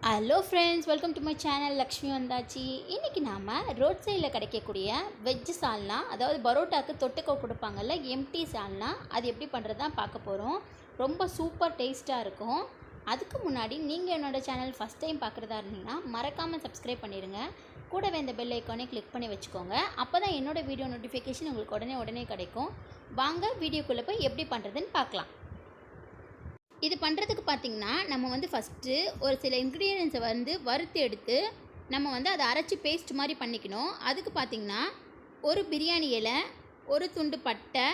Hello friends, welcome to my channel. Lakshmi வந்தாச்சு. இன்றைக்கி நாம் ரோட் சைடில் கிடைக்கக்கூடிய வெஜ்ஜு சால்னா, அதாவது பரோட்டாவுக்கு தொட்டுக்க கொடுப்பாங்கல்ல, எம்டி சால்னா, அது எப்படி பண்ணுறது தான் பார்க்க போகிறோம். ரொம்ப சூப்பர் டேஸ்ட்டாக இருக்கும். அதுக்கு முன்னாடி நீங்கள் என்னோடய சேனல் ஃபஸ்ட் டைம் பார்க்குறதா இருந்தீங்கன்னா மறக்காமல் சப்ஸ்கிரைப் பண்ணிடுங்க. கூடவே இந்த பெல் ஐக்கானே கிளிக் பண்ணி வச்சுக்கோங்க. அப்போ தான் என்னோடய வீடியோ நோட்டிஃபிகேஷன் உங்களுக்கு உடனே கிடைக்கும். வாங்க வீடியோக்குள்ளே போய் எப்படி பண்ணுறதுன்னு பார்க்கலாம். இது பண்ணுறதுக்கு பார்த்திங்கன்னா நம்ம ஃபஸ்ட்டு ஒரு சில இன்க்ரீடியன்ஸை வறுத்து எடுத்து நம்ம அதை அரைச்சி பேஸ்ட் மாதிரி பண்ணிக்கணும். அதுக்கு பார்த்திங்கன்னா ஒரு பிரியாணி இலை, ஒரு துண்டு பட்டை,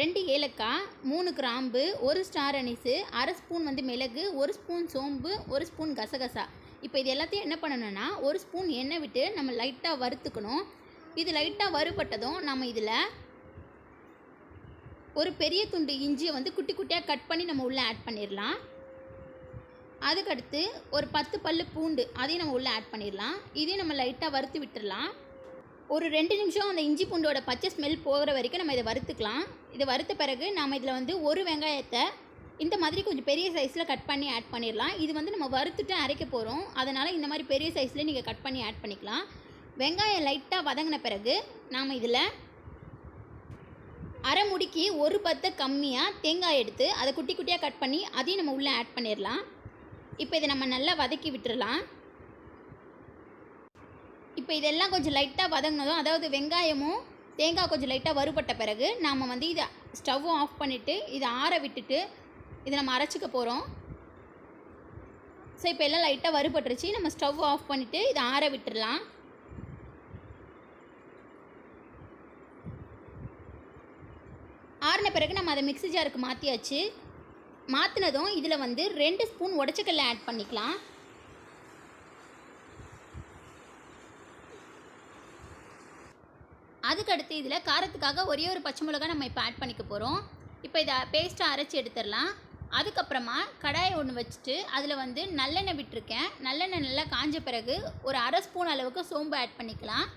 2 ஏலக்காய், 3 கிராம்பு, 1 ஸ்டார் அனிஸு, அரை ஸ்பூன் மிளகு, 1 ஸ்பூன் சோம்பு, 1 ஸ்பூன் கசகசா. இப்போ இது எல்லாத்தையும் என்ன பண்ணணும்னா 1 ஸ்பூன் எண்ணெய் விட்டு நம்ம லைட்டாக வறுத்துக்கணும். இது லைட்டாக வறுபட்டதும் நம்ம இதில் ஒரு பெரிய துண்டு இஞ்சியை குட்டி குட்டியாக கட் பண்ணி நம்ம உள்ளே ஆட் பண்ணிடலாம். அதுக்கடுத்து ஒரு 10 பல்லு பூண்டு, அதையும் நம்ம உள்ளே ஆட் பண்ணிடலாம். இதையும் நம்ம லைட்டாக வறுத்து விட்டுடலாம். ஒரு 2 நிமிஷம் அந்த இஞ்சி பூண்டோட பச்சை ஸ்மெல் போகிற வரைக்கும் நம்ம இதை வறுத்துக்கலாம். இதை வறுத்த பிறகு நம்ம இதில் ஒரு வெங்காயத்தை இந்த மாதிரி கொஞ்சம் பெரிய சைஸில் கட் பண்ணி ஆட் பண்ணிடலாம். இது நம்ம வறுத்துட்டு அரைக்க போகிறோம். அதனால் இந்த மாதிரி பெரிய சைஸில் நீங்கள் கட் பண்ணி ஆட் பண்ணிக்கலாம். வெங்காயம் லைட்டாக வதங்கின பிறகு நாம் இதில் அரை முடிக்கு ஒரு பத்தை கம்மியாக தேங்காய் எடுத்து அதை குட்டி குட்டியாக கட் பண்ணி அதையும் நம்ம உள்ளே ஆட் பண்ணிடலாம். இப்போ இதை நம்ம நல்லா வதக்கி விட்டுடலாம். இப்போ இதெல்லாம் கொஞ்சம் லைட்டாக வதங்கினதும், அதாவது வெங்காயமும் தேங்காய் கொஞ்சம் லைட்டாக வறுபட்ட பிறகு நாம் இதை ஸ்டவ்வும் ஆஃப் பண்ணிவிட்டு இதை ஆற விட்டுட்டு இதை நம்ம அரைச்சிக்க போகிறோம். ஸோ இப்போ எல்லாம் லைட்டாக வறுபட்டுருச்சு. நம்ம ஸ்டவ் ஆஃப் பண்ணிவிட்டு இதை ஆற விட்டுடலாம். ஆறின பிறகு நம்ம அதை மிக்ஸி ஜாருக்கு மாற்றியாச்சு. மாற்றினதும் இதில் 2 ஸ்பூன் உடச்சக்கல்லை ஆட் பண்ணிக்கலாம். அதுக்கடுத்து இதில் காரத்துக்காக ஒரே ஒரு பச்சை மிளகாய் நம்ம இப்போ ஆட் பண்ணிக்க போகிறோம். இப்போ இதை பேஸ்ட்டாக அரைச்சி எடுத்துடலாம். அதுக்கப்புறமா கடாயை ஒன்று வச்சுட்டு அதில் நல்லெண்ணெய் விட்டுருக்கேன். நல்லெண்ணெய் நல்லா காஞ்ச பிறகு ஒரு அரை ஸ்பூன் அளவுக்கு சோம்பு ஆட் பண்ணிக்கலாம்.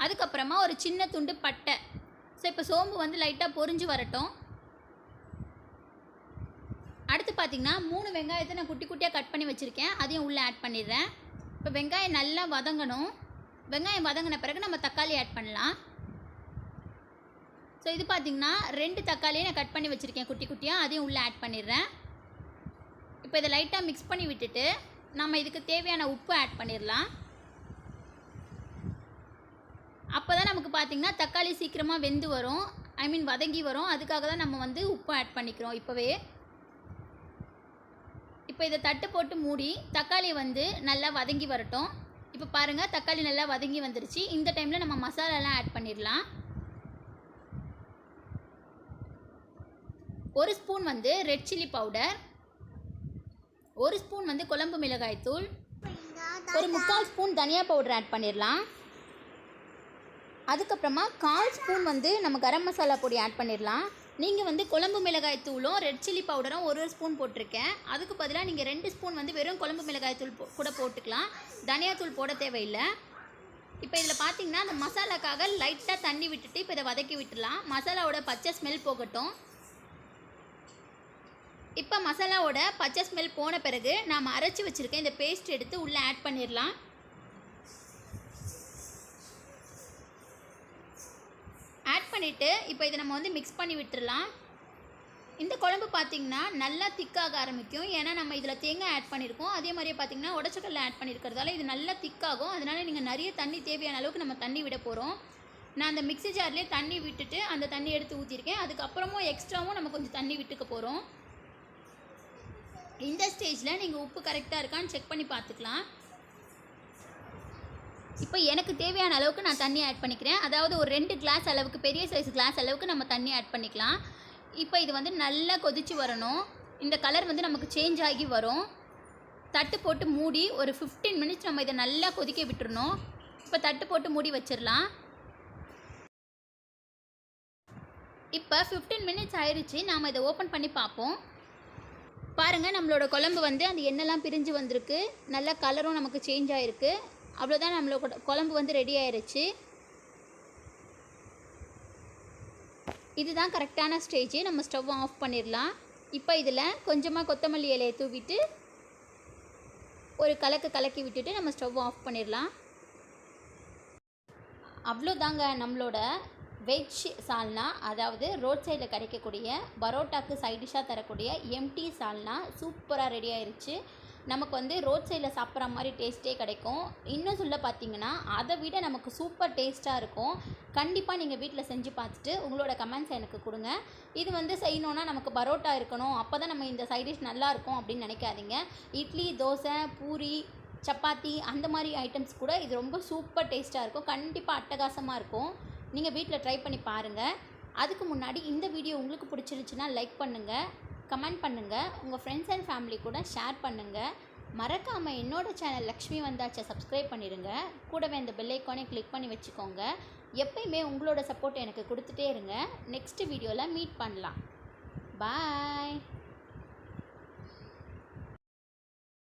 அதுக்கப்புறமா ஒரு சின்ன துண்டு பட்டை. ஸோ இப்போ சோம்பு லைட்டாக பொரிஞ்சு வரட்டும். அடுத்து பார்த்திங்கன்னா 3 வெங்காயத்தை நான் குட்டி குட்டியாக கட் பண்ணி வச்சுருக்கேன். அதையும் உள்ளே ஆட் பண்ணிடுறேன். இப்போ வெங்காயம் நல்லா வதங்கணும். வெங்காயம் வதங்கின பிறகு நம்ம தக்காளி ஆட் பண்ணலாம். ஸோ இது பார்த்திங்கன்னா 2 தக்காளியை நான் கட் பண்ணி வச்சுருக்கேன் குட்டி குட்டியாக, அதையும் உள்ளே ஆட் பண்ணிடுறேன். இப்போ இதை லைட்டாக மிக்ஸ் பண்ணி விட்டுட்டு நம்ம இதுக்கு தேவையான உப்பு ஆட் பண்ணிடலாம். அப்போ தான் நமக்கு பார்த்திங்கன்னா தக்காளி சீக்கிரமாக வெந்து வரும், வதங்கி வரும். அதுக்காக தான் நம்ம உப்பு ஆட் பண்ணிக்கிறோம் இப்போவே. இப்போ இதை தட்டு போட்டு மூடி தக்காளி நல்லா வதங்கி வரட்டும். இப்போ பாருங்கள், தக்காளி நல்லா வதங்கி வந்துருச்சு. இந்த டைமில் நம்ம மசாலாலாம் ஆட் பண்ணிடலாம். 1 spoon red chilli powder, 1 spoon குழம்பு மிளகாய் தூள், ஒரு 3/4 ஸ்பூன் தனியா பவுடர் ஆட் பண்ணிடலாம். அதுக்கப்புறமா 1/4 ஸ்பூன் நம்ம கரம் மசாலா பொடி ஆட் பண்ணிடலாம். நீங்கள் குழம்பு மிளகாய் தூளும் ரெட் சில்லி பவுடரும் 1 ஸ்பூன் போட்டிருக்கேன். அதுக்கு பதிலாக நீங்கள் 2 ஸ்பூன் வெறும் குழம்பு மிளகாய் தூள் கூட போட்டுக்கலாம். தனியாத்தூள் போட தேவையில்லை. இப்போ இதில் பார்த்தீங்கன்னா அந்த மசாலாக்காக லைட்டாக தண்ணி விட்டுட்டு இப்போ இதை வதக்கி விட்டுடலாம். மசாலாவோட பச்சை ஸ்மெல் போகட்டும். இப்போ மசாலாவோட பச்சை ஸ்மெல் போன பிறகு நாம் அரைச்சி வச்சுருக்கேன் இந்த பேஸ்ட் எடுத்து உள்ளே ஆட் பண்ணிடலாம். ஆட் பண்ணிவிட்டு இப்போ இதை நம்ம மிக்ஸ் பண்ணி விட்டுடலாம். இந்த குழம்பு பார்த்திங்கன்னா நல்லா திக்காக ஆரம்பிக்கும். ஏன்னா நம்ம இதில் தேங்காய் ஆட் பண்ணியிருக்கோம். அதே மாதிரியே பார்த்திங்கன்னா உடச்சக்கல்ல ஆட் பண்ணியிருக்கிறதால இது நல்லா திக்காகும். அதனால் நீங்கள் நிறைய தண்ணி தேவையான அளவுக்கு நம்ம தண்ணி விட போகிறோம். நான் அந்த மிக்ஸி ஜார்லேயே தண்ணி விட்டுட்டு அந்த தண்ணி எடுத்து ஊற்றிருக்கேன். அதுக்கப்புறமும் எக்ஸ்ட்ராவும் நம்ம கொஞ்சம் தண்ணி விட்டுக்க போகிறோம். இந்த ஸ்டேஜில் நீங்கள் உப்பு கரெக்டாக இருக்கான்னு செக் பண்ணி பார்த்துக்கலாம். இப்போ எனக்கு தேவையான அளவுக்கு நான் தண்ணி ஆட் பண்ணிக்கிறேன். அதாவது ஒரு 2 கிளாஸ் அளவுக்கு, பெரிய சைஸ் கிளாஸ் அளவுக்கு நம்ம தண்ணி ஆட் பண்ணிக்கலாம். இப்போ இது நல்லா கொதித்து வரணும். இந்த கலர் நமக்கு சேஞ்ச் ஆகி வரும். தட்டு போட்டு மூடி ஒரு 15 மினிட்ஸ் நம்ம இதை நல்லா கொதிக்க விட்டுறணும். இப்போ தட்டு போட்டு மூடி வச்சிடலாம். இப்போ 15 மினிட்ஸ் ஆயிடுச்சு. நாம் இதை ஓப்பன் பண்ணி பார்ப்போம். பாருங்கள், நம்மளோட குழம்பு அந்த எண்ணெய்லாம் பிரிஞ்சு வந்திருக்கு. நல்லா கலரும் நமக்கு சேஞ்ச் ஆகிருக்கு. அவ்வளோதான், நம்மளோட குழம்பு ரெடி ஆயிடுச்சு. இதுதான் கரெக்டான ஸ்டேஜ். நம்ம ஸ்டவ் ஆஃப் பண்ணிடலாம். இப்போ இதில் கொஞ்சமாக கொத்தமல்லி இலையை தூவிட்டு ஒரு கலக்கி விட்டுட்டு நம்ம ஸ்டவ் ஆஃப் பண்ணிடலாம். அவ்வளோதாங்க நம்மளோட வெஜ் சால்னா, அதாவது ரோட் சைடில் கிடைக்கக்கூடிய பரோட்டாக்கு சைட் டிஷ்ஷாக தரக்கூடிய எம்டி சால்னா சூப்பராக ரெடி ஆயிடுச்சு. நமக்கு வந்து ரோட் சைடில் சாப்பிட்ற மாதிரி டேஸ்ட்டே கிடைக்கும். இன்னும் சொல்ல பார்த்தீங்கன்னா அதை விட நமக்கு சூப்பர் டேஸ்ட்டாக இருக்கும். கண்டிப்பாக நீங்கள் வீட்டில் செஞ்சு பார்த்துட்டு உங்களோட கமெண்ட்ஸ் எனக்கு கொடுங்க. இது வந்து செய்யணுன்னா நமக்கு பரோட்டா இருக்கணும், அப்போ தான் நம்ம இந்த சைட் டிஷ் நல்லாயிருக்கும் அப்படின்னு நினைக்காதீங்க. இட்லி, தோசை, பூரி, சப்பாத்தி அந்த மாதிரி ஐட்டம்ஸ் கூட இது ரொம்ப சூப்பர் டேஸ்ட்டாக இருக்கும். கண்டிப்பாக அட்டகாசமாக இருக்கும். நீங்கள் வீட்டில் ட்ரை பண்ணி பாருங்கள். அதுக்கு முன்னாடி இந்த வீடியோ உங்களுக்கு பிடிச்சிருந்துச்சுன்னா லைக் பண்ணுங்கள், கமெண்ட் பண்ணுங்கள், உங்கள் ஃப்ரெண்ட்ஸ் அண்ட் ஃபேமிலி கூட ஷேர் பண்ணுங்கள். மறக்காமல் என்னோடய சேனல் லக்ஷ்மி வந்தாச்சை சப்ஸ்கிரைப் பண்ணிடுங்க. கூடவே அந்த பெல் ஐக்கானே கிளிக் பண்ணி வச்சுக்கோங்க. எப்பயுமே உங்களோட சப்போர்ட் எனக்கு கொடுத்துட்டே இருங்க. நெக்ஸ்ட் வீடியோவில் மீட் பண்ணலாம். பாய்.